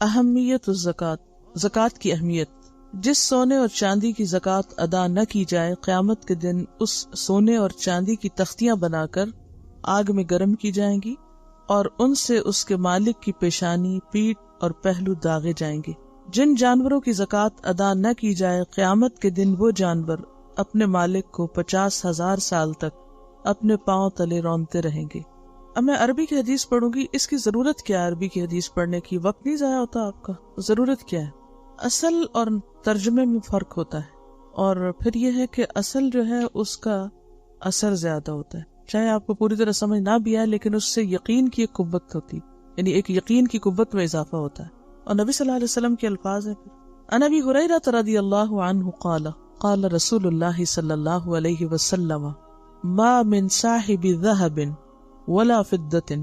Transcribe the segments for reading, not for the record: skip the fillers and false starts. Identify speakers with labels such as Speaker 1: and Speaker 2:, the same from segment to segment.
Speaker 1: اہمیت الزکات، زکات کی اہمیت۔ جس سونے اور چاندی کی زکات ادا نہ کی جائے، قیامت کے دن اس سونے اور چاندی کی تختیاں بنا کر آگ میں گرم کی جائیں گی اور ان سے اس کے مالک کی پیشانی، پیٹھ اور پہلو داغے جائیں گے۔ جن جانوروں کی زکات ادا نہ کی جائے، قیامت کے دن وہ جانور اپنے مالک کو 50,000 سال تک اپنے پاؤں تلے رونتے رہیں گے۔ اب میں عربی کی حدیث پڑھوں گی۔ اس کی ضرورت کیا ہے؟ عربی کی حدیث پڑھنے کی وقت نہیں ضائع ہوتا آپ کا؟ ضرورت کیا ہے؟ اصل اور ترجمے میں فرق ہوتا ہے، اور پھر یہ ہے کہ اصل جو ہے اس کا اثر زیادہ ہوتا ہے، چاہے آپ کو پوری طرح سمجھ نہ بھی آئے، لیکن اس سے یقین کی ایک قوت ہوتی، یعنی ایک یقین کی قوت میں اضافہ ہوتا ہے۔ اور نبی صلی اللہ علیہ وسلم کے الفاظ ہیں۔ عن ابی ہریرہ رضی اللہ عنہ قال قال رسول اللہ صلی اللہ علیہ وسلم ما من صاحب ذهب ولا فضة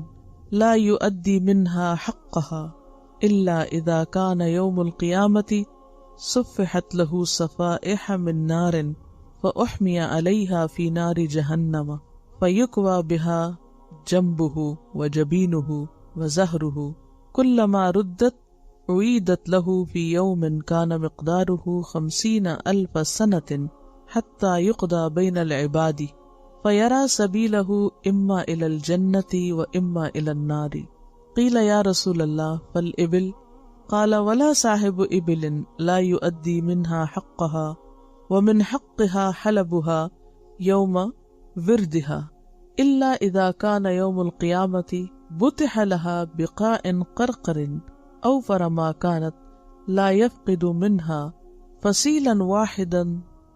Speaker 1: لا يؤدي منها حقها إلا إذا كان يوم القيامة صفحت له صفائح من نار فأحمي عليها في نار جهنم فيكوى بها جنبه وجبينه وزهره كلما ردت عيدت له في يوم كان مقداره 50,000 سنة حتى يقضى بين العباد فيرى سبيله إما إلى الجنة وإما إلى النار قيل يا رسول الله فالإبل قال ولا صاحب إبل لا يؤدي منها حقها ومن حقها حلبها يوم وردها إلا إذا كان يوم القيامة بتح لها بقاء قرقر أوفر ما كانت لا يفقد منها فصيلا واحدا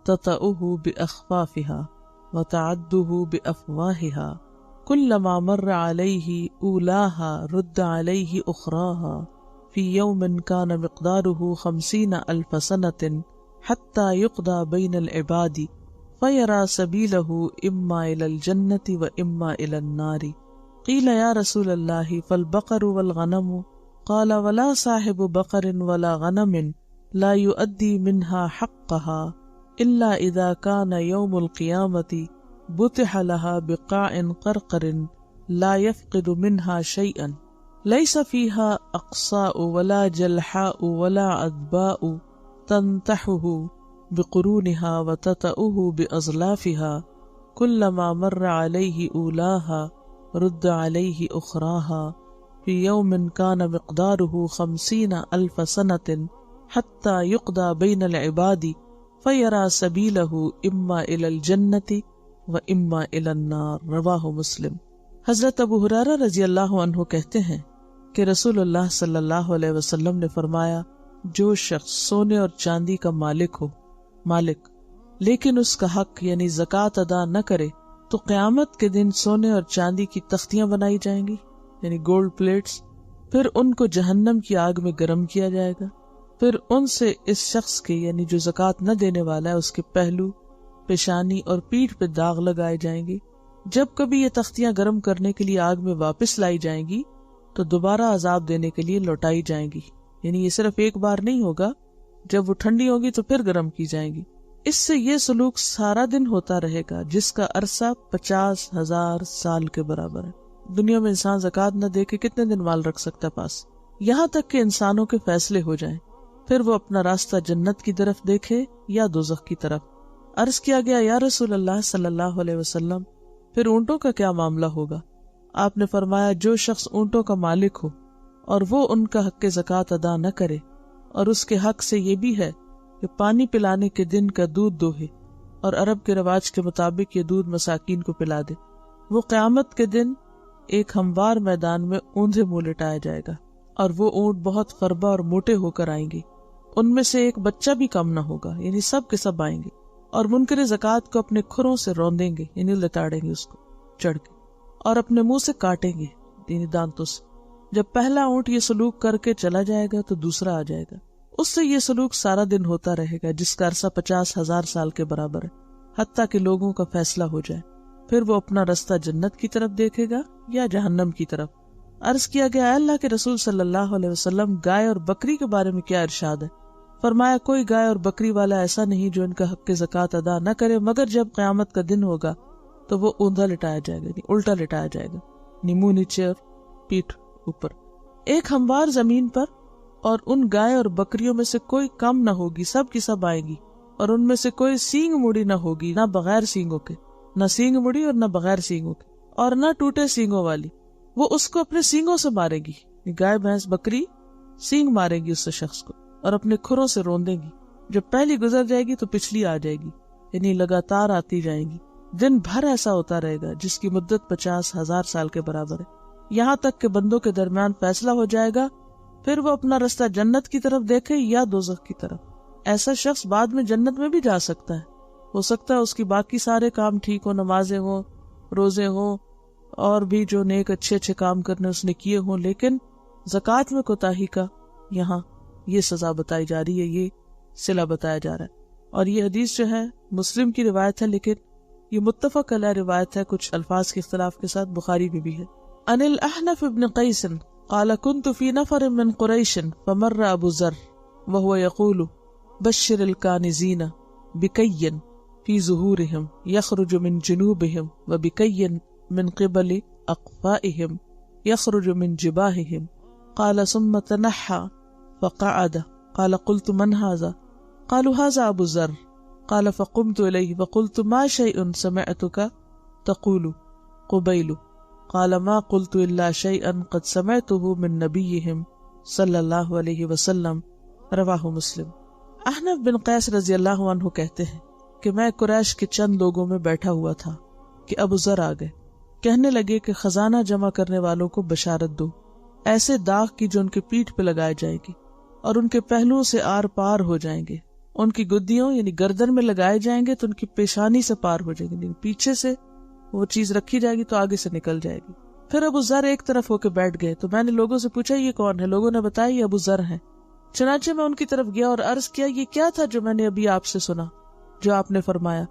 Speaker 1: تطأه بأخفافها وتعده بأفواهها كلما مر عليه أولاها رد عليه أخراها في يوم كان مقداره 50,000 سنة حتى يقضى بين العباد فيرى سبيله إما إلى الجنة وإما إلى النار قيل يا رسول الله فالبقر والغنم قال ولا صاحب بقر ولا غنم لا يؤدي منها حقها إلا إذا كان يوم القيامة بتح لها بقاع قرقر لا يفقد منها شيئا ليس فيها أقصاء ولا جلحاء ولا عذباء تنتحه بقرونها وتتأه بأظلافها كلما مر عليه أولاها رد عليه أخراها في يوم كان مقداره 50,000 سنة حتى يقضى بين العباد فيرى سبيله إما إلى الجنة وإما إلى النار رواہ مسلم۔ حضرت ابو ہریرہ رضی اللہ عنہ کہتے ہیں کہ رسول اللہ صلی اللہ علیہ وسلم نے فرمایا، جو شخص سونے اور چاندی کا مالک لیکن اس کا حق یعنی زکوٰۃ ادا نہ کرے، تو قیامت کے دن سونے اور چاندی کی تختیاں بنائی جائیں گی، یعنی گولڈ پلیٹس، پھر ان کو جہنم کی آگ میں گرم کیا جائے گا، پھر ان سے اس شخص کے یعنی جو زکوٰۃ نہ دینے والا ہے اس کے پہلو، پیشانی اور پیٹھ پہ داغ لگائے جائیں گے۔ جب کبھی یہ تختیاں گرم کرنے کے لیے آگ میں واپس لائی جائیں گی تو دوبارہ عذاب دینے کے لیے لوٹائی جائیں گی، یعنی یہ صرف ایک بار نہیں ہوگا، جب وہ ٹھنڈی ہوگی تو پھر گرم کی جائیں گی۔ اس سے یہ سلوک سارا دن ہوتا رہے گا، جس کا عرصہ 50,000 سال کے برابر ہے۔ دنیا میں انسان زکوٰۃ نہ دے کے کتنے دن مال رکھ سکتا پاس؟ یہاں تک کہ انسانوں کے فیصلے ہو جائیں، پھر وہ اپنا راستہ جنت کی طرف دیکھے یا دوزخ کی طرف۔ عرض کیا گیا، یا رسول اللہ صلی اللہ علیہ وسلم، پھر اونٹوں کا کیا معاملہ ہوگا؟ آپ نے فرمایا، جو شخص اونٹوں کا مالک ہو اور وہ ان کا حق زکوٰۃ ادا نہ کرے، اور اس کے حق سے یہ بھی ہے کہ پانی پلانے کے دن کا دودھ دوہے اور عرب کے رواج کے مطابق یہ دودھ مساکین کو پلا دے، وہ قیامت کے دن ایک ہموار میدان میں اوندھے منہ لٹایا جائے گا، اور وہ اونٹ بہت فربا اور موٹے ہو کر آئیں گے، ان میں سے ایک بچہ بھی کم نہ ہوگا، یعنی سب کے سب آئیں گے، اور منکر زکوٰۃ کو اپنے کھروں سے روندیں گے، یعنی لتاڑیں گے اس کو چڑھ کے، اور اپنے منہ سے کاٹیں گے، یعنی دانتوں سے۔ جب پہلا اونٹ یہ سلوک کر کے چلا جائے گا تو دوسرا آ جائے گا، اس سے یہ سلوک سارا دن ہوتا رہے گا، جس کا عرصہ 50,000 سال کے برابر ہے، حتیٰ کہ لوگوں کا فیصلہ ہو جائے، پھر وہ اپنا رستہ جنت کی طرف دیکھے گا یا جہنم کی طرف۔ عرض کیا گیا، اے اللہ کے رسول صلی اللہ علیہ وسلم، گائے اور بکری کے بارے میں کیا ارشاد ہے؟ فرمایا، کوئی گائے اور بکری والا ایسا نہیں جو ان کا حق زکوٰۃ ادا نہ کرے، مگر جب قیامت کا دن ہوگا تو وہ اوندھا لٹایا جائے گا، یعنی الٹا لٹایا جائے گا، منہ نیچے اور پیٹھ اوپر، ایک ہموار زمین پر، اور ان گائے اور بکریوں میں سے کوئی کم نہ ہوگی، سب کی سب آئیں گی، اور ان میں سے کوئی سینگ مڑی نہ ہوگی، نہ بغیر سینگوں کے، نہ سینگ مڑی اور نہ بغیر سینگوں کے، اور نہ ٹوٹے سینگوں والی۔ وہ اس کو اپنے سینگوں سے مارے گی، گائے بھینس بکری سینگ مارے گی اس شخص کو اور اپنے کھروں سے روندے گی۔ جب پہلی گزر جائے گی تو پچھلی آ جائے گی، یعنی لگاتار آتی جائیں گی۔ دن بھر ایسا ہوتا رہے گا جس کی مدت 50,000 سال کے برابر ہے، یہاں تک کہ بندوں کے درمیان فیصلہ ہو جائے گا، پھر وہ اپنا رستہ جنت کی طرف دیکھے یا دوزخ کی طرف۔ ایسا شخص بعد میں جنت میں بھی جا سکتا ہے، ہو سکتا ہے اس کی باقی سارے کام ٹھیک ہو، نمازیں ہوں، روزے ہوں، اور بھی جو نیک اچھے کام کرنے اس نے کیے ہوں، لیکن زکوٰۃ میں کوتاہی کا یہاں یہ سزا بتائی جا رہی ہے، یہ صلہ بتایا جا رہا ہے۔ اور یہ حدیث جو ہے مسلم کی روایت ہے، لیکن یہ متفق علیہ روایت ہے، کچھ الفاظ کے اختلاف کے ساتھ بخاری میں بھی ہے۔ عن الاحنف بن قیس قال كنت في نفر من قریش فمر ابو ذر وهو يقول بشر الكانزين بكي في ظهورهم يخرج من جنوبهم وبكي من قبل اقفائهم يخرج من جباههم قال ثم تنحى فقعد قال قلت من هذا قالوا هذا ابو ذر قال فقمت اليه فقلت ما شيء سمعتك تقول قبيل قال ما قلت الا شيئا قد سمعته من نبيهم صلی اللہ علیہ وسلم رواہ مسلم۔ احنف بن قیس رضی اللہ عنہ کہتے ہیں کہ میں قریش کے چند لوگوں میں بیٹھا ہوا تھا کہ ابو ذر آ گئے، کہنے لگے کہ خزانہ جمع کرنے والوں کو بشارت دو، ایسے داغ کی جو ان کے پیٹھ پہ لگائے جائیں گے اور ان کے پہلوؤں سے آر پار ہو جائیں گے، ان کی گدیوں یعنی گردن میں لگائے جائیں گے تو ان کی پیشانی سے پار ہو جائیں گے، یعنی پیچھے سے وہ چیز رکھی جائے گی تو آگے سے نکل جائے گی۔ پھر ابو ذر ایک طرف ہو کے بیٹھ گئے تو میں نے لوگوں سے پوچھا یہ کون ہے؟ لوگوں نے بتایا یہ ابو ذر ہیں۔ چنانچہ میں ان کی طرف گیا اور عرض کیا یہ کیا تھا جو میں نے ابھی آپ سے سنا، جو آپ نے فرمایا؟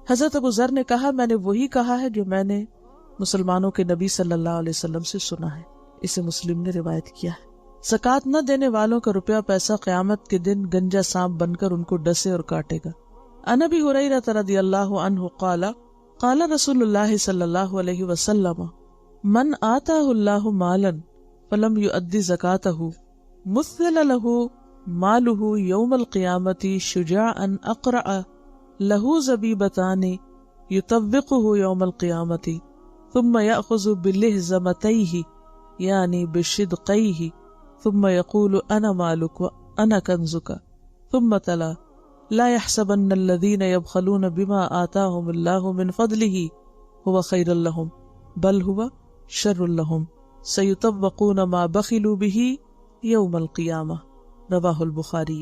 Speaker 1: حضرت ابو ذر نے کہا میں نے وہی کہا ہے جو میں نے مسلمانوں کے نبی صلی اللہ علیہ وسلم سے سنا ہے۔ اسے مسلم نے روایت کیا ہے۔ زکوٰۃ نہ دینے والوں کا روپیہ پیسہ قیامت کے دن گنجا سانپ بن کر ان کو ڈسے اور کاٹے گا۔ عن ابی ہریرہ رضی اللہ عنہ قال قال رسول اللہ صلی اللہ علیہ وسلم من آتاہ اللہ مالا فلم یؤدی زکاتہ مثل لہ مالہ یوم القیامت شجاعا اقرع لہ زبیبتان یطوقہ یوم القیامت ثم یأخذ بلہزمتیہ یعنی بشدقیہ ثم یقول انا مالک وانا کنزک ثم تلا لا يحسبن الذين يبخلون بما آتاهم الله من فضله هو خير لهم بل هو شر لهم سيطوقون ما بخلوا به يوم القيامة رواہ البخاری۔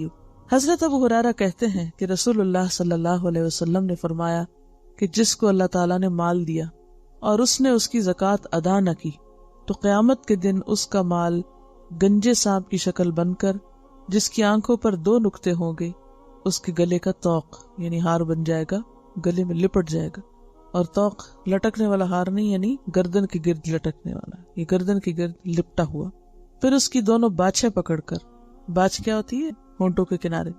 Speaker 1: حضرت ابو ہریرہ کہتے ہیں کہ رسول اللہ صلی اللہ علیہ وسلم نے فرمایا کہ جس کو اللہ تعالیٰ نے مال دیا اور اس نے اس کی زکوٰۃ ادا نہ کی تو قیامت کے دن اس کا مال گنجے سانپ کی شکل بن کر جس کی آنکھوں پر 2 نقطے ہوں گے اس کے گلے کا توق یعنی ہار بن جائے گا، گلے میں لپٹ جائے گا۔ اور توق لٹکنے والا ہار نہیں، یعنی گردن کے گرد لٹکنے والا، یہ گردن کے گرد لپٹا ہوا۔ پھر اس کی دونوں باچھیں پکڑ کر، باچھ کیا ہوتی ہے؟ ہونٹوں کے کنارے،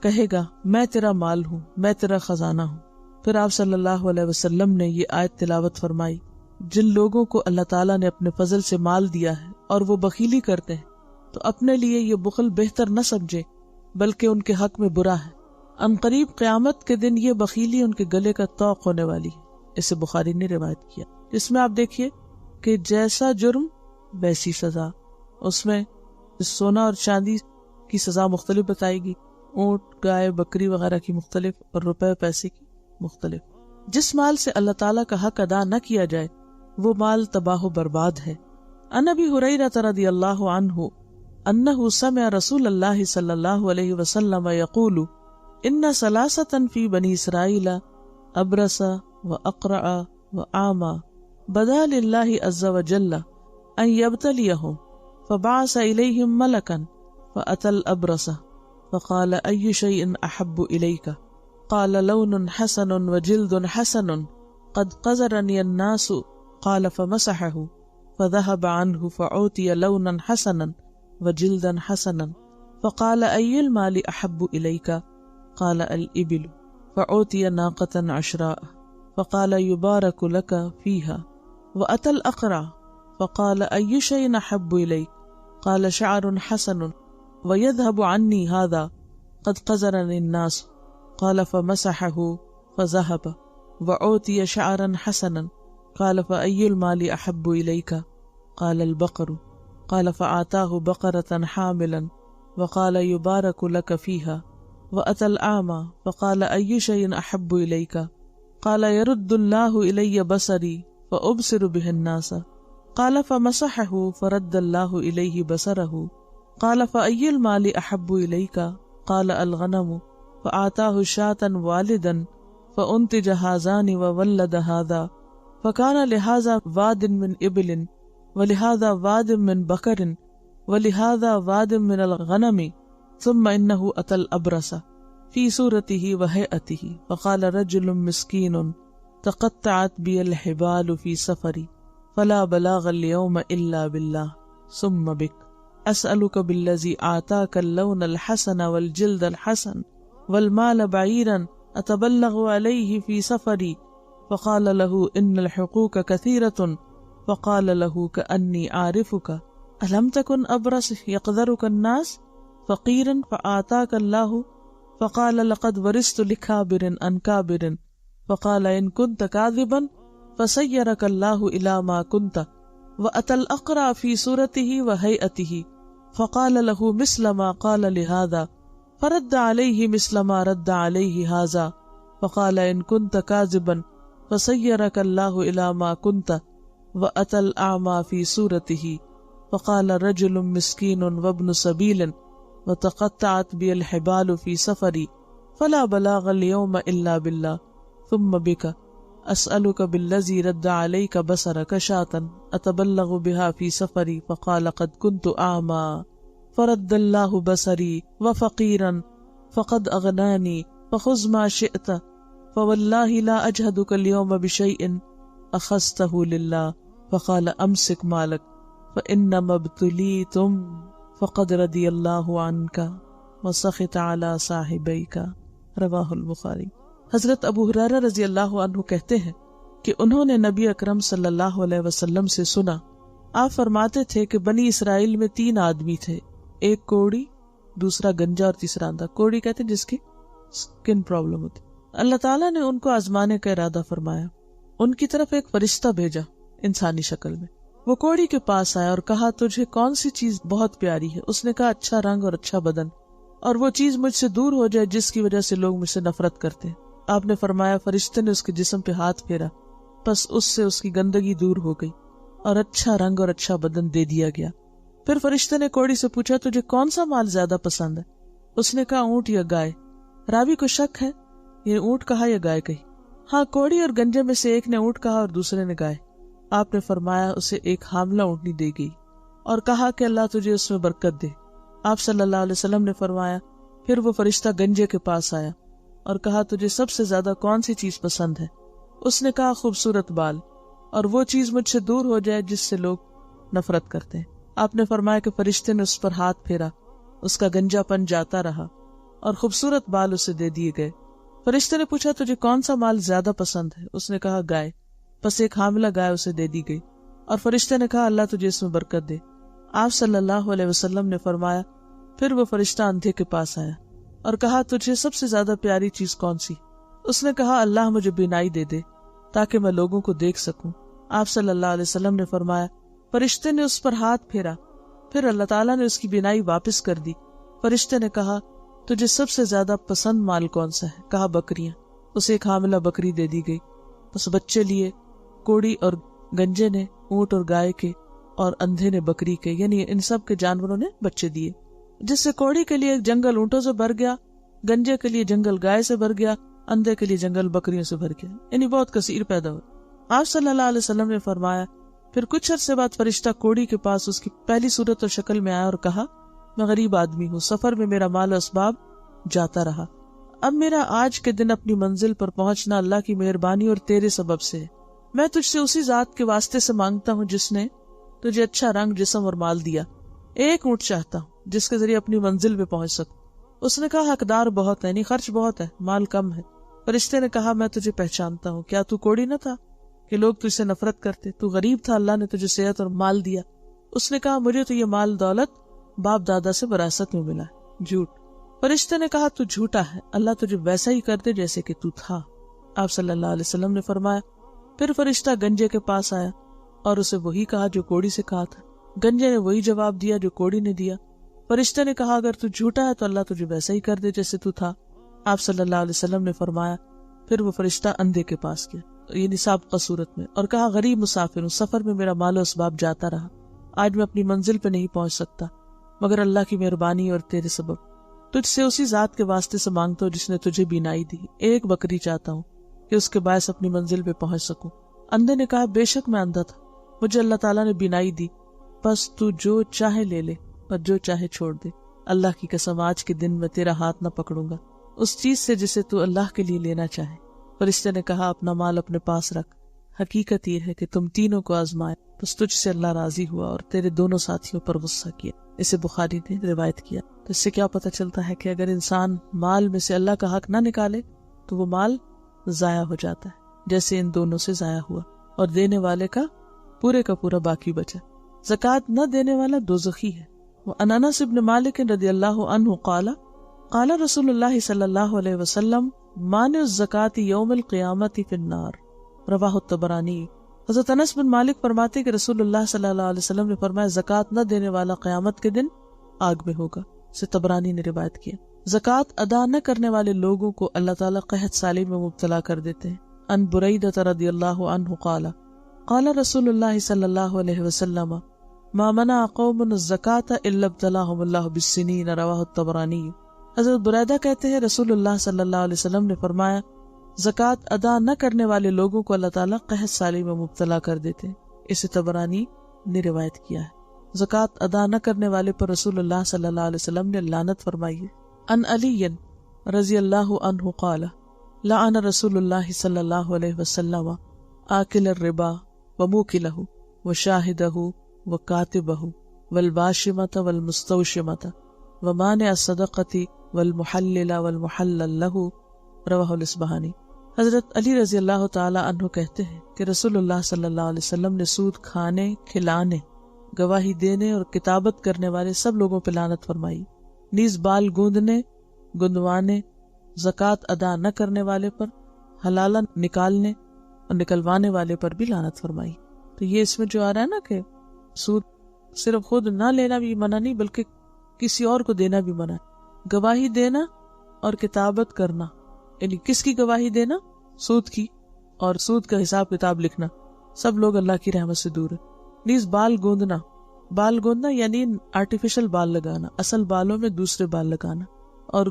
Speaker 1: کہے گا میں تیرا مال ہوں، میں تیرا خزانہ ہوں۔ پھر آپ صلی اللہ علیہ وسلم نے یہ آیت تلاوت فرمائی جن لوگوں کو اللہ تعالیٰ نے اپنے فضل سے مال دیا ہے اور وہ بخیلی کرتے ہیں تو اپنے لیے یہ بخل بہتر نہ سمجھے بلکہ ان کے حق میں برا ہے۔ ان قریب قیامت کے دن یہ بخیلی ان کے گلے کا طوق ہونے والی ہے۔ اسے بخاری نے روایت کیا۔ اس میں آپ دیکھیے کہ جیسا جرم ویسی سزا، اس میں سونا اور چاندی کی سزا مختلف بتائی گی، اونٹ گائے بکری وغیرہ کی مختلف اور روپے پیسے کی مختلف۔ جس مال سے اللہ تعالیٰ کا حق ادا نہ کیا جائے وہ مال تباہ و برباد ہے۔ عن ابی ہریرہ رضی اللہ عنہ انہ سمع رسول اللہ صلی اللہ علیہ وسلم یقول ان ثلاثۃ فی بنی اسرائیل ابرص واقرع واعمى بدا للہ عز وجل ان یبتلیہم فبعث الیہم ملکا فأتى الابرص فقال ای شیء احب الیک قال لون حسن وجلد حسن قد قذرنی الناس قال فمسحه فذهب عنه فعوتي لونا حسنا وجلدا حسنا فقال أي المال أحب إليك قال الإبل فعوتي ناقة عشراء فقال يبارك لك فيها وأتى الأقرع فقال أي شيء أحب إليك قال شعر حسن وَيَذْهَبُ عَنِّي هَذَا قَدْ قَذَرَنِي النَّاسُ قَالَ فَمَسَحَهُ فَذَهَبَ وَأُعْطِيَ شَعْرًا حَسَنًا قَالَ فَأَيُّ الْمَالِ أَحَبُّ إِلَيْكَ قَالَ الْبَقَرُ قَالَ فَأَعْطَاهُ بَقَرَةً حَامِلًا وَقَالَ يُبَارَكُ لَكَ فِيهَا وَأَتَى الْأَعْمَى فَقَالَ أَيُّ شَيْءٍ أَحَبُّ إِلَيْكَ قَالَ يَرُدُّ اللَّهُ إِلَيَّ بَصَرِي فَأُبْصِرُ بِهِ النَّاسَ قَالَ فَمَسَحَهُ فَرَدَّ اللَّهُ إِلَيْهِ بَصَرَهُ قَالَ فَأَيُّ الْمَالِ أَحَبُّ إِلَيْكَ قَالَ الْغَنَمُ فَأَعْطَاهُ شَاةً وَالِدًا فَأُنْتِجَ هَذَانِ وَوَلَّدَ هَذَا فَكَانَ لِهَذَا وَادٍ مِّنْ إِبِلٍ وَلِهَذَا وَادٍ مِّنْ بَقَرٍ وَلِهَذَا وَادٍ مِّنَ الْغَنَمِ ثُمَّ إِنَّهُ أَتَى الْأَبْرَصَ فِي صُورَتِهِ وَهَيْئَتِهِ فَقَالَ رَجُلٌ مِّسْكِينٌ تَقَطَّعَتْ بِي الْحِبَالُ فِي سَفَرِي فَلَا بَلَاغَ الْيَوْمَ إِلَّا بِاللَّهِ ثُمَّ بِكَ أسألك بالذي أعطاك اللون الحسن والجلد الحسن والمال بعيرا أتبلغ عليه في سفري فقال له إن الحقوق كثيرة فقال له كأني عارفك ألم تكن أبرص يقدرك الناس فقيرا فأعطاك الله فقال لقد ورثت لكابر عن كابر فقال إن كنت كاذبا فسيرك الله إلى ما كنت وأتى الأقرع في صورته وهيئته فقال له مثل ما قال لهذا فرد عليه مثل ما رد عليه هذا فقال إن كنت كاذبا فسيرك الله إلى ما كنت وأتى الأعمى في صورته فقال رجل مسكين وابن سبيل وتقطعت بي الحبال في سفري فلا بلاغ اليوم إلا بالله ثم بك أسألك بالذي رد عليك بصرك شاة أتبلغ بها في سفري فقال قد كنت أعمى فرد الله بصري وفقيرا فقد أغناني فخذ ما شئت فوالله لا أجهدك اليوم بشيء أخذته لله فقال أمسك مالك فإنما ابتليتم فقد رضي الله عنك وسخط على صاحبيك رواہ البخاری۔ حضرت ابو ہریرہ رضی اللہ عنہ کہتے ہیں کہ انہوں نے نبی اکرم صلی اللہ علیہ وسلم سے سنا، آپ فرماتے تھے کہ بنی اسرائیل میں 3 آدمی تھے، ایک کوڑی، دوسرا گنجا اور تیسرا اندھا۔ کوڑی کہتے ہیں جس کی سکن پرابلم ہوتی۔ اللہ تعالیٰ نے ان کو آزمانے کا ارادہ فرمایا، ان کی طرف ایک فرشتہ بھیجا انسانی شکل میں۔ وہ کوڑی کے پاس آیا اور کہا تجھے کون سی چیز بہت پیاری ہے؟ اس نے کہا اچھا رنگ اور اچھا بدن، اور وہ چیز مجھ سے دور ہو جائے جس کی وجہ سے لوگ مجھ سے نفرت کرتے ہیں۔ آپ نے فرمایا فرشتے نے اس کے جسم پہ ہاتھ پھیرا، بس اس سے اس کی گندگی دور ہو گئی اور اچھا رنگ اور اچھا بدن دے دیا گیا۔ پھر فرشتے نے کوڑی سے پوچھا تجھے کون سا مال زیادہ پسند ہے؟ اس نے کہا اونٹ یا گائے۔ راوی کو شک ہے یہ اونٹ کہا یا گائے کہی؟ ہاں، کوڑی اور گنجے میں سے ایک نے اونٹ کہا اور دوسرے نے گائے۔ آپ نے فرمایا اسے ایک حاملہ اونٹنی دے گئی اور کہا کہ اللہ تجھے اس میں برکت دے۔ آپ صلی اللہ علیہ وسلم نے فرمایا پھر وہ فرشتہ گنجے کے پاس آیا اور کہا تجھے سب سے زیادہ کون سی چیز پسند ہے؟ اس نے کہا خوبصورت بال اور وہ چیز مجھ سے دور ہو جائے جس سے لوگ نفرت کرتے ہیں۔ آپ نے فرمایا کہ فرشتے نے اس پر ہاتھ پھیرا، اس کا گنجا پن جاتا رہا اور خوبصورت بال اسے دے دیے گئے۔ فرشتے نے پوچھا تجھے کون سا مال زیادہ پسند ہے؟ اس نے کہا گائے، بس ایک حاملہ گائے اسے دے دی گئی اور فرشتے نے کہا اللہ تجھے اس میں برکت دے۔ آپ صلی اللہ علیہ وسلم نے فرمایا پھر وہ فرشتہ اندھے کے پاس آیا اور کہا تجھے سب سے زیادہ پیاری چیز کون سی؟ اس نے کہا اللہ مجھے بینائی دے دے تاکہ میں لوگوں کو دیکھ سکوں۔ آپ صلی اللہ علیہ وسلم نے فرمایا فرشتے نے اس پر ہاتھ پھیرا، پھر اللہ تعالیٰ نے اس کی بینائی واپس کر دی۔ فرشتے نے کہا تجھے سب سے زیادہ پسند مال کون سا ہے؟ کہا بکریاں۔ اسے ایک حاملہ بکری دے دی گئی۔ بس بچے لیے کوڑی اور گنجے نے اونٹ اور گائے کے اور اندھے نے بکری کے، یعنی ان سب کے جانوروں نے بچے دیے، جس سے کوڑی کے لیے ایک جنگل اونٹوں سے بھر گیا، گنجے کے لیے جنگل گائے سے بھر گیا، اندھے کے لیے جنگل بکریوں سے بھر گیا، یعنی بہت کثیر پیدا ہو۔ آپ صلی اللہ علیہ وسلم نے فرمایا پھر کچھ عرصے بعد فرشتہ کوڑی کے پاس اس کی پہلی صورت اور شکل میں آیا اور کہا میں غریب آدمی ہوں، سفر میں میرا مال و اسباب جاتا رہا، اب میرا آج کے دن اپنی منزل پر پہنچنا اللہ کی مہربانی اور تیرے سبب سے ہے۔ میں تجھ سے اسی ذات کے واسطے سے مانگتا ہوں جس نے تجھے اچھا رنگ، جسم اور مال دیا۔ ایک اونٹ چاہتا ہوں جس کے ذریعے اپنی منزل پہ پہنچ سکوں۔ اس نے کہا حقدار بہت ہے، یعنی خرچ بہت ہے، مال کم ہے۔ فرشتے نے کہا میں تجھے پہچانتا ہوں، کیا تو کوڑی نہ تھا کہ لوگ تجھ سے نفرت کرتے؟ تو غریب تھا، اللہ نے تجھے صحت اور مال دیا۔ اس نے کہا مجھے تو یہ مال دولت باپ دادا سے وراثت میں ملا ہے، جھوٹ۔ فرشتے نے کہا تو جھوٹا ہے، اللہ تجھے ویسا ہی کر دے جیسے کہ تو تھا۔ آپ صلی اللہ علیہ وسلم نے فرمایا، پھر فرشتہ گنجے کے پاس آیا اور اسے وہی کہا جو کوڑی سے کہا تھا۔ گنجے نے وہی جواب دیا جو کوڑی نے دیا۔ فرشتے نے کہا، اگر تو جھوٹا ہے تو اللہ تجھے ویسا ہی کر دے جیسے تو تھا۔ آپ صلی اللہ علیہ وسلم نے فرمایا، پھر وہ فرشتہ اندھے کے پاس گیا، یعنی سابقہ صورت میں، اور کہا، غریب مسافر ہوں، سفر میں میرا مال و اسباب جاتا رہا، آج میں اپنی منزل پہ نہیں پہنچ سکتا مگر اللہ کی مہربانی اور تیرے سبب۔ تجھ سے اسی ذات کے واسطے سے مانگتا ہوں جس نے تجھے بینائی دی، ایک بکری چاہتا ہوں کہ اس کے باعث اپنی منزل پہ پہنچ سکوں۔ اندھے نے کہا، بے شک میں اندھا تھا، مجھے اللہ تعالیٰ نے بینائی دی، بس تو جو چاہے لے لے اور جو چاہے چھوڑ دے۔ اللہ کی قسم، آج کے دن میں تیرا ہاتھ نہ پکڑوں گا اس چیز سے جسے تو اللہ کے لیے لینا چاہے۔ فرشتے نے کہا، اپنا مال اپنے پاس رکھ، حقیقت یہ ہے کہ تم تینوں کو آزمائے، بس تجھ سے اللہ راضی ہوا اور تیرے دونوں ساتھیوں پر غصہ کیا۔ اسے بخاری نے روایت کیا۔ تو اس سے کیا پتہ چلتا ہے کہ اگر انسان مال میں سے اللہ کا حق نہ نکالے تو وہ مال ضائع ہو جاتا ہے، جیسے ان دونوں سے ضائع ہوا، اور دینے والے کا پورا باقی بچا۔ زکوٰۃ نہ دینے والا دوزخی ہے۔ وعن انس بن مالک رضی اللہ عنہ قال قال رسول اللہ صلی اللہ علیہ وسلم مانع الزکوٰۃ یوم القیامۃ فی النار، رواہ الطبرانی۔ حضرت انس بن مالک فرماتے کہ رسول اللہ صلی اللہ علیہ وسلم نے فرمایا، زکوٰۃ نہ دینے والا قیامت کے دن آگ میں ہوگا۔ سے طبرانی نے روایت کیا۔ زکوٰۃ ادا نہ کرنے والے لوگوں کو اللہ تعالیٰ قحط سالی میں مبتلا کر دیتے ہیں۔ ان بریدہ رضی اللہ عنہ قال قال رسول اللہ صلی اللہ علیہ وسلم ما منع قوم الزکوٰۃ الا ابتلاهم اللہ بالسنین، رواہ الطبرانی۔ حضرت بریدہ کہتے ہیں، رسول اللہ صلی اللہ علیہ وسلم نے فرمایا، زکوٰۃ ادا نہ کرنے والے لوگوں کو اللہ تعالیٰ قحط سالی میں مبتلا کر دیتے ہیں۔ اسے طبرانی نے روایت کیا ہے۔ زکوٰۃ ادا نہ کرنے والے پر رسول اللہ صلی اللہ علیہ وسلم نے لعنت فرمائی ہے۔ ان علی رضی اللہ عنہ قال لعن رسول اللہ صلی اللہ علیہ وسلم آکل الربا وموکلہ وشاہدہ وکاتبہ والباشمۃ والمستوشمۃ ومانع الصدقۃ والمحلل والمحلل لہ، رواہ الاصبہانی۔ حضرت علی رضی اللہ تعالی عنہ کہتے ہیں کہ رسول اللہ صلی اللہ علیہ وسلم نے سود کھانے، کھلانے، گواہی دینے اور کتابت کرنے والے سب لوگوں پہ لعنت فرمائی، نیز بال گوندنے، گندوانے، زکوٰۃ ادا نہ کرنے والے پر، حلالہ نکالنے اور نکلوانے والے پر بھی لعنت فرمائی۔ تو یہ اس میں جو آ رہا ہے نا کہ سود صرف خود نہ لینا بھی منع نہیں بلکہ کسی اور کو دینا بھی منع ہے۔ گواہی دینا اور کتابت کرنا، یعنی کس کی گواہی دینا؟ سود کی، اور سود کا حساب کتاب لکھنا، سب لوگ اللہ کی رحمت سے دور ہے۔ نیز بال گوندنا یعنی آرٹیفیشل بال لگانا، اصل بالوں میں دوسرے بال لگانا، اور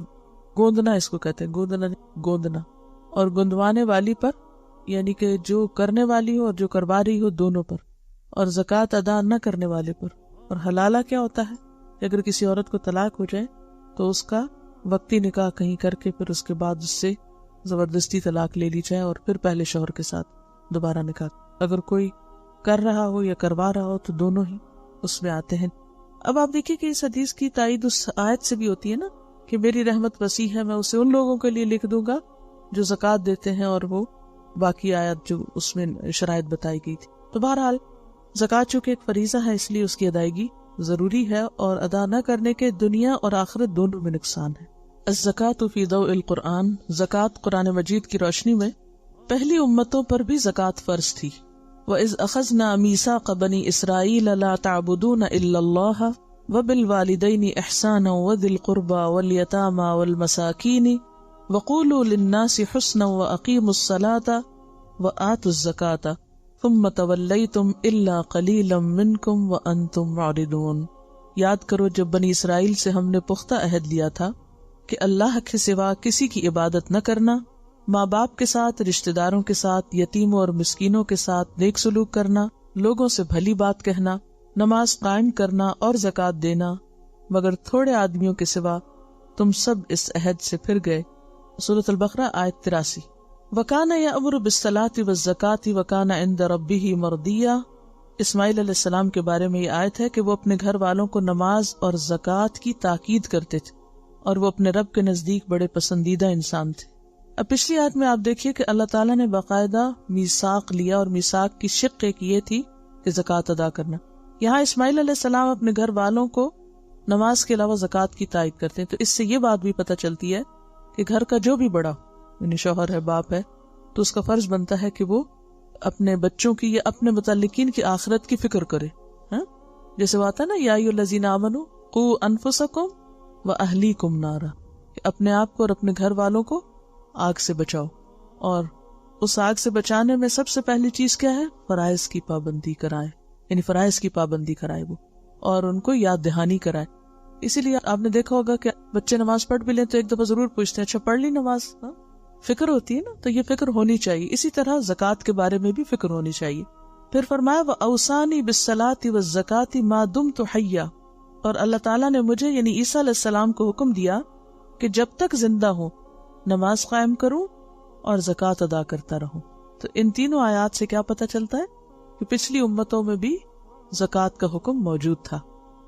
Speaker 1: گوندنا اس کو کہتے ہیں، گوندنا، اور گندوانے والی پر یعنی کہ جو کرنے والی ہو اور جو کروا رہی ہو دونوں پر، اور زکوٰۃ ادا نہ کرنے والے پر۔ اور حلالہ کیا ہوتا ہے کہ اگر کسی عورت کو طلاق ہو جائے تو اس کا وقتی نکاح کہیں کر کے پھر اس کے بعد اس سے زبردستی طلاق لے لی جائے اور پھر پہلے شوہر کے ساتھ دوبارہ نکاح۔ اگر کوئی کر رہا ہو یا کروا رہا ہو تو دونوں ہی اس میں آتے ہیں۔ اب آپ دیکھیے کہ اس حدیث کی تائید اس آیت سے بھی ہوتی ہے نا کہ میری رحمت وسیع ہے، میں اسے ان لوگوں کے لیے لکھ دوں گا جو زکوٰۃ دیتے ہیں، اور وہ باقی آیت جو اس میں شرائط بتائی گئی تھی۔ تو بہرحال زکوٰۃ چونکہ ایک فریضہ ہے اس لیے اس کی ادائیگی ضروری ہے، اور ادا نہ کرنے کے دنیا اور آخرت دونوں میں نقصان ہے۔ الزکوٰۃ فی ضوء القرآن، زکوٰۃ قرآن مجید کی روشنی میں پہلی امتوں پر بھی زکوٰۃ فرض تھی۔ وَإِذْ أَخَذْنَا مِيثَاقَ بَنِي إِسْرَائِيلَ لَا تَعْبُدُونَ إِلَّا اللَّهَ وَبِالْوَالِدَيْنِ إِحْسَانًا وَذِي الْقُرْبَى وَالْيَتَامَى وَالْمَسَاكِينِ وَقُولُوا لِلنَّاسِ حُسْنًا وَأَقِيمُوا الصَّلَاةَ وَآتُوا الزَّكَاةَ ثُمَّ تَوَلَّيْتُمْ إِلَّا قَلِيلًا مِّنكُمْ وَأَنتُمْ مُعْرِضُونَ۔ یاد کرو جب بنی اسرائیل سے ہم نے پختہ عہد لیا تھا کہ اللہ کے سوا کسی کی عبادت نہ کرنا، ماں باپ کے ساتھ، رشتہ داروں کے ساتھ، یتیموں اور مسکینوں کے ساتھ نیک سلوک کرنا، لوگوں سے بھلی بات کہنا، نماز قائم کرنا اور زکوٰۃ دینا، مگر تھوڑے آدمیوں کے سوا تم سب اس عہد سے پھر گئے۔ سورۃ البقرہ آیت 83۔ وَكَانَ يَأْمُرُ بِالصَّلَاةِ وَالزَّكَاةِ وَكَانَ عِندَ رَبِّهِ مَرْضِيًّا۔ اسماعیل علیہ السلام کے بارے میں یہ آیت ہے کہ وہ اپنے گھر والوں کو نماز اور زکوٰۃ کی تاکید کرتے تھے اور وہ اپنے رب کے نزدیک بڑے پسندیدہ انسان تھے۔ اب پچھلی آیت میں آپ دیکھیے کہ اللہ تعالیٰ نے باقاعدہ میثاق لیا، اور میثاق کی شق ایک یہ تھی کہ زکوٰۃ ادا کرنا۔ یہاں اسماعیل علیہ السلام اپنے گھر والوں کو نماز کے علاوہ زکوٰۃ کی تائید کرتے ہیں. تو اس سے یہ بات بھی پتہ چلتی ہے کہ گھر کا جو بھی بڑا یعنی شوہر ہے، باپ ہے، تو اس کا فرض بنتا ہے کہ وہ اپنے بچوں کی یا اپنے متعلقین کی آخرت کی فکر کرے. جیسے وہ آتا ہے نا، یا ایھا الذین آمنوا قوا انفسکم واہلیکم نارا، کہ اپنے آپ کو اور اپنے گھر والوں کو آگ سے بچاؤ. اور اس آگ سے بچانے میں سب سے پہلی چیز کیا ہے؟ فرائض کی پابندی کرائے، یعنی فرائض کی پابندی کرائے وہ، اور ان کو یاد دہانی کرائے. اسی لیے آپ نے دیکھا ہوگا کہ بچے نماز پڑھ بھی لیں تو ایک دفعہ ضرور پوچھتے ہیں اچھا پڑھ لی نماز؟ فکر ہوتی ہے نا، تو یہ فکر ہونی چاہیے. اسی طرح زکوٰۃ کے بارے میں بھی فکر ہونی چاہیے. پھر فرمایا وَأَوْصَانِي بِالصَّلَاةِ وَالزَّكَاةِ مَا دُمْتُ حَيًّا، اور اللہ تعالیٰ نے مجھے یعنی عیسیٰ علیہ السلام کو حکم دیا کہ جب تک زندہ ہوں نماز قائم کروں اور زکوٰۃ ادا کرتا رہوں. تو ان تینوں آیات سے کیا پتہ چلتا ہے کہ پچھلی امتوں میں بھی زکوٰۃ کا حکم موجود تھا.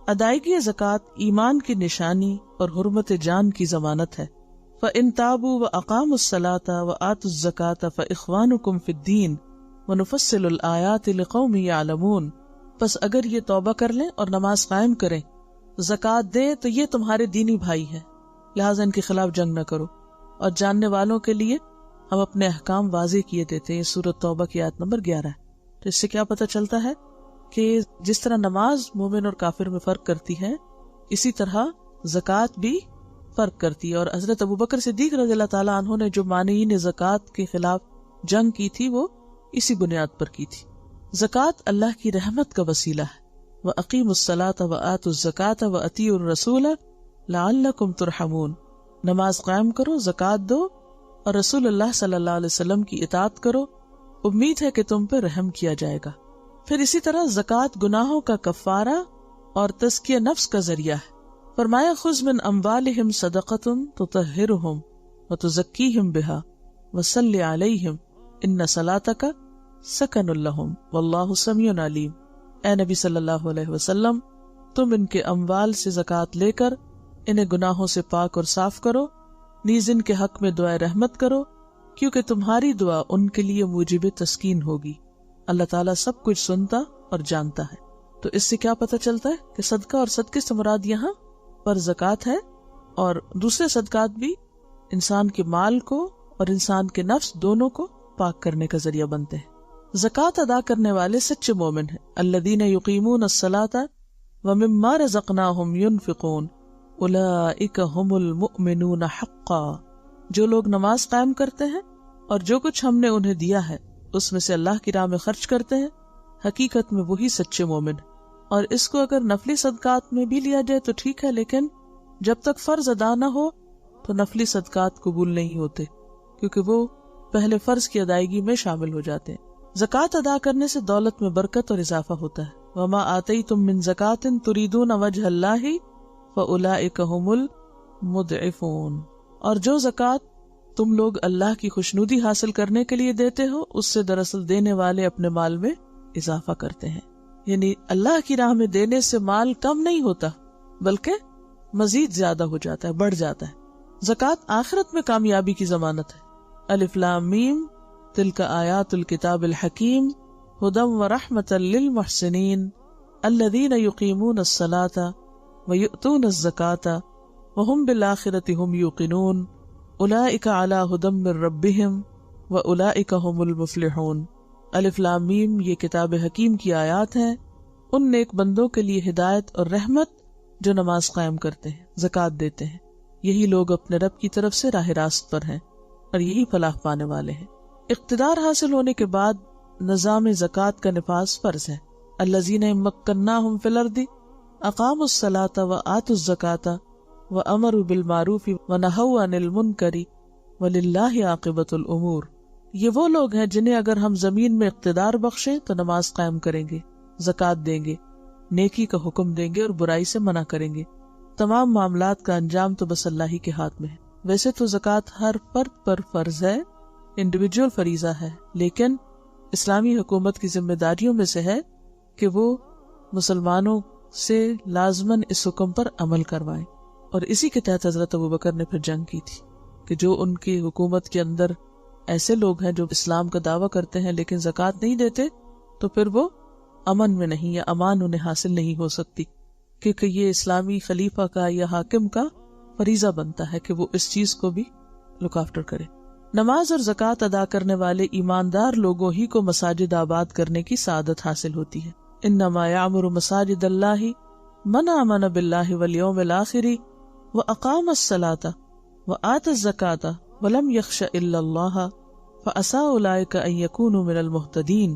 Speaker 1: ادائیگی زکوٰۃ ایمان کی نشانی اور حرمت جان کی ضمانت ہے. فَإِن تَابُوا وَأَقَامُوا الصَّلَاةَ وَآتُوا الزَّكَاةَ فَإِخْوَانُكُمْ فِي الدِّينِ وَنُفَصِّلُ الْآيَاتِ لِقَوْمٍ يَعْلَمُونَ، پس اگر یہ توبہ کر لیں اور نماز قائم کریں، زکوٰۃ دیں تو یہ تمہارے دینی بھائی ہیں، لہٰذا ان کے خلاف جنگ نہ کرو. اور جاننے والوں کے لیے ہم اپنے احکام واضح کیے دیتے ہیں. یہ سورۃ توبہ کی آیت نمبر 11 ہے. تو اس سے کیا پتہ چلتا ہے کہ جس طرح نماز مومن اور کافر میں فرق کرتی ہے، اسی طرح زکوٰۃ بھی فرق کرتی ہے. اور حضرت ابوبکر صدیق رضی اللہ تعالیٰ عنہ نے جو مانعین زکوٰۃ کے خلاف جنگ کی تھی وہ اسی بنیاد پر کی تھی. زکوٰۃ اللہ کی رحمت کا وسیلہ ہے. وَأَقِیمُوا الصَّلَاةَ وَآتُوا الزَّکَاةَ وَأَطِیعُوا الرَّسُولَ لَعَلَّکُمْ تُرْحَمُونَ، نماز قائم کرو، زکوٰۃ دو اور رسول اللہ صلی اللہ علیہ وسلم کی اطاعت کرو، امید ہے کہ تم پہ رحم کیا جائے گا. پھر اسی طرح زکوٰۃ گناہوں کا کفارہ اور تزکیہ نفس کا ذریعہ ہے. فرمایا خذ من اموالہم صدقۃ تطہرہم وتزکیہم بہا وصلی علیہم ان صلاتک سکن لہم واللہ سمیع علیم. اے نبی صلی اللہ علیہ وسلم، تم ان کے اموال سے زکوٰۃ لے کر انہیں گناہوں سے پاک اور صاف کرو، نیز ان کے حق میں دعائے رحمت کرو، کیونکہ تمہاری دعا ان کے لیے موجب تسکین ہوگی. اللہ تعالیٰ سب کچھ سنتا اور جانتا ہے. تو اس سے کیا پتہ چلتا ہے کہ صدقہ اور صدقے سے مراد یہاں پر زکوٰۃ ہے، اور دوسرے صدقات بھی انسان کے مال کو اور انسان کے نفس دونوں کو پاک کرنے کا ذریعہ بنتے ہیں. زکوٰۃ ادا کرنے والے سچے مومن ہیں. الذین یقیمون الصلاۃ ومما رزقناہم ینفقون اولئک ھم المؤمنون حقا، جو لوگ نماز قائم کرتے ہیں اور جو کچھ ہم نے انہیں دیا ہے اس میں سے اللہ کی راہ میں خرچ کرتے ہیں، حقیقت میں وہی سچے مومن. اور اس کو اگر نفلی صدقات میں بھی لیا جائے تو ٹھیک ہے، لیکن جب تک فرض ادا نہ ہو تو نفلی صدقات قبول نہیں ہوتے، کیونکہ وہ پہلے فرض کی ادائیگی میں شامل ہو جاتے ہیں. زکوٰۃ ادا کرنے سے دولت میں برکت اور اضافہ ہوتا ہے. وما آتیتم من زکوٰۃ تریدون وجہ اللہ فاولئک ھم المضعفون، اور جو زکوٰۃ تم لوگ اللہ کی خوشنودی حاصل کرنے کے لیے دیتے ہو اس سے دراصل دینے والے اپنے مال میں اضافہ کرتے ہیں. یعنی اللہ کی راہ میں دینے سے مال کم نہیں ہوتا بلکہ مزید زیادہ ہو جاتا ہے، بڑھ جاتا ہے. زکوٰۃ آخرت میں کامیابی کی ضمانت ہے. الف لام میم تلک آیات الکتاب الحکیم ھدی ورحمۃ للمحسنین الذین یقیمون الصلاۃ ویؤتون الزکاۃ وہم بالآخرۃ ہم یوقنون اولئک علی ھدی من ربہم واولئک ھم المفلحون. الف لام میم یہ کتاب حکیم کی آیات ہیں، ان نیک بندوں کے لیے ہدایت اور رحمت جو نماز قائم کرتے ہیں، زکوٰۃ دیتے ہیں. یہی لوگ اپنے رب کی طرف سے راہ راست پر ہیں اور یہی فلاح پانے والے ہیں. اقتدار حاصل ہونے کے بعد نظام زکوٰۃ کا نفاذ فرض ہے. الذین مکناہم فی الارض اقاموا الصلاۃ وآتوا الزکاۃ وامروا بالمعروف ونہوا عن المنکر وللہ عاقبۃ الامور. یہ وہ لوگ ہیں جنہیں اگر ہم زمین میں اقتدار بخشیں تو نماز قائم کریں گے، زکوٰۃ دیں گے، نیکی کا حکم دیں گے اور برائی سے منع کریں گے. تمام معاملات کا انجام تو بس اللہ ہی کے ہاتھ میں ہے. ویسے تو زکوٰۃ ہر فرد پر فرض ہے، انڈیویجول فریضہ ہے، لیکن اسلامی حکومت کی ذمہ داریوں میں سے ہے کہ وہ مسلمانوں سے لازماً اس حکم پر عمل کروائیں. اور اسی کے تحت حضرت ابوبکر نے پھر جنگ کی تھی کہ جو ان کی حکومت کے اندر ایسے لوگ ہیں جو اسلام کا دعویٰ کرتے ہیں لیکن زکوٰۃ نہیں دیتے، تو پھر وہ امن میں نہیں، یا امان انہیں حاصل نہیں ہو سکتی. کیونکہ یہ اسلامی خلیفہ کا یا حاکم کا فریضہ بنتا ہے کہ وہ اس چیز کو بھی لک آفٹر کرے۔ نماز اور زکوٰۃ ادا کرنے والے ایماندار لوگوں ہی کو مساجد آباد کرنے کی سعادت حاصل ہوتی ہے۔ انما یعمر مساجد اللہ من آمن باللہ والیوم الآخر واقام الصلاۃ وآتى الزکاۃ ولم یخش الا اللہ فعسى اولئک ان یکونوا من المہتدین۔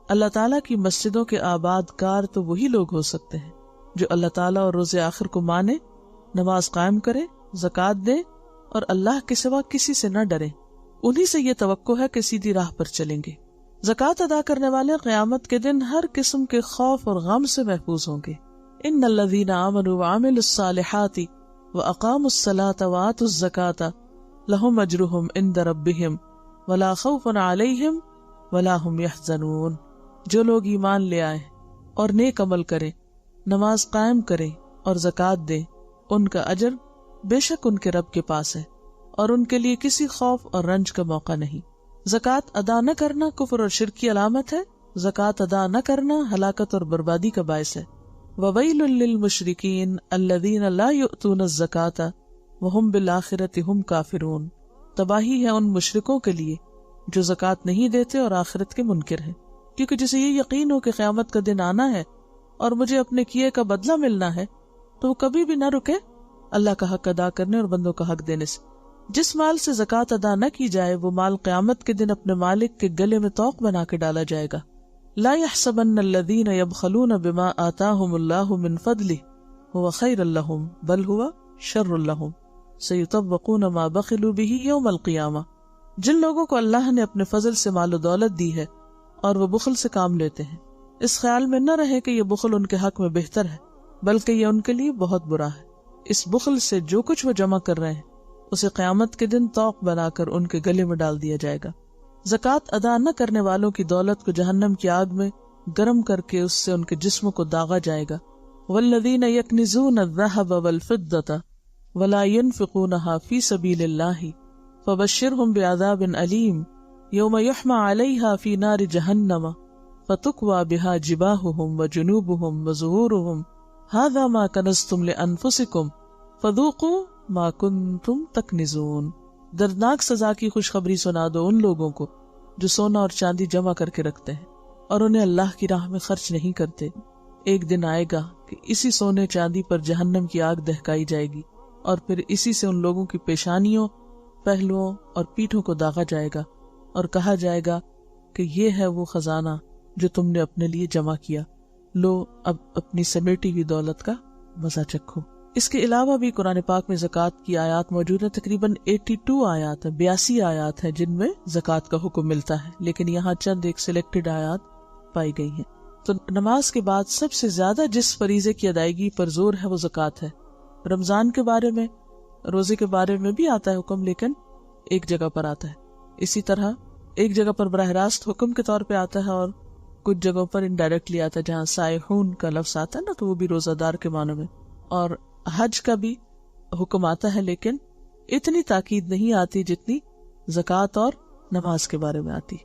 Speaker 1: اللہ تعالیٰ کی مسجدوں کے آباد کار تو وہی لوگ ہو سکتے ہیں جو اللہ تعالیٰ اور روز آخر کو مانے، نماز قائم کرے، زکوٰۃ دے اور اللہ کے سوا کسی سے نہ ڈرے۔ انہی سے یہ توقع ہے کہ سیدھی راہ پر چلیں گے۔ زکوٰۃ ادا کرنے والے قیامت کے دن ہر قسم کے خوف اور غم سے محفوظ ہوں گے۔ ان الذین آمنوا وعملوا الصالحات واقاموا الصلاۃ وآتوا الزکاۃ لہم اجرہم عند ربہم ولا خوف علیہم ولا ہم یحزنون۔ جو لوگ ایمان لے آئے اور نیک عمل کریں، نماز قائم کریں اور زکوٰۃ دیں، ان کا اجر بے شک ان کے رب کے پاس ہے اور ان کے لیے کسی خوف اور رنج کا موقع نہیں۔ زکوٰۃ ادا نہ کرنا کفر اور شرک کی علامت ہے۔ زکوٰۃ ادا نہ کرنا ہلاکت اور بربادی کا باعث ہے۔ وَوَيْلٌ لِّلْمُشْرِكِينَ الَّذِينَ لَا يُؤْتُونَ الزَّكَاةَ وَهُمْ بِالْآخِرَةِ هُمْ كَافِرُونَ۔ تباہی ہے ان مشرکوں کے لیے جو زکوٰۃ نہیں دیتے اور آخرت کے منکر ہیں، کیونکہ جسے یہ یقین ہو کہ قیامت کا دن آنا ہے اور مجھے اپنے کیے کا بدلہ ملنا ہے، تو وہ کبھی بھی نہ رکے اللہ کا حق ادا کرنے اور بندوں کا حق دینے سے۔ جس مال سے زکوٰۃ ادا نہ کی جائے وہ مال قیامت کے دن اپنے مالک کے گلے میں طوق بنا کے ڈالا جائے گا۔ لا يحسبن الذين يبخلون بما آتاهم الله من فضله هو خير لهم بل هو شر لهم سيطوقون ما بخلوا به يوم القيامة۔ جن لوگوں کو اللہ نے اپنے فضل سے مال و دولت دی ہے اور وہ بخل سے کام لیتے ہیں، اس خیال میں نہ رہے کہ یہ بخل ان کے حق میں بہتر ہے، بلکہ یہ ان کے لیے بہت برا ہے۔ اس بخل سے جو کچھ وہ جمع کر رہے ہیں اسے قیامت کے دن طوق بنا کر ان کے گلے میں ڈال دیا جائے گا۔ زکوٰۃ ادا نہ کرنے والوں کی دولت کو جہنم کی آگ میں گرم کر کے اس سے ان کے جسموں کو داغا جائے گا۔ والذین یکنزون الذھب والفضة ولا ينفقونها فی سبیل اللہ فبشرهم بعذاب علیم یوم یحمى علیہا فی نار جہنم فتکوی بہا جباہہم وجنوبہم وظہورہم ھذا ما کنزتم لانفسکم فذوقوا ما کنتم تکنزون۔ دردناک سزا کی خوشخبری سنا دو ان لوگوں کو جو سونا اور چاندی جمع کر کے رکھتے ہیں اور انہیں اللہ کی راہ میں خرچ نہیں کرتے۔ ایک دن آئے گا کہ اسی سونے چاندی پر جہنم کی آگ دہکائی جائے گی اور پھر اسی سے ان لوگوں کی پیشانیوں، پہلوؤں اور پیٹھوں کو داغا جائے گا اور کہا جائے گا کہ یہ ہے وہ خزانہ جو تم نے اپنے لیے جمع کیا، لو اب اپنی سمیٹی ہوئی دولت کا مزہ چکھو۔ اس کے علاوہ بھی قرآن پاک میں زکوٰۃ کی آیات موجود ہیں، تقریباً 82 آیات ہیں، 82 آیات ہیں جن میں زکوٰۃ کا حکم ملتا ہے، لیکن یہاں چند ایک سلیکٹڈ آیات پائی گئی ہیں۔ تو نماز کے بعد سب سے زیادہ جس فریضے کی ادائیگی پر زور ہے وہ زکوٰۃ ہے۔ رمضان کے بارے میں، روزے کے بارے میں بھی آتا ہے حکم، لیکن ایک جگہ پر آتا ہے۔ اسی طرح ایک جگہ پر براہ راست حکم کے طور پہ آتا ہے اور کچھ جگہوں پر انڈائریکٹلی آتا ہے، جہاں سائحون کا لفظ آتا ہے نا، تو وہ بھی روزہ دار کے معنی میں۔ اور حج کا بھی حکم آتا ہے، لیکن اتنی تاکید نہیں آتی جتنی زکوٰۃ اور نماز کے بارے میں آتی۔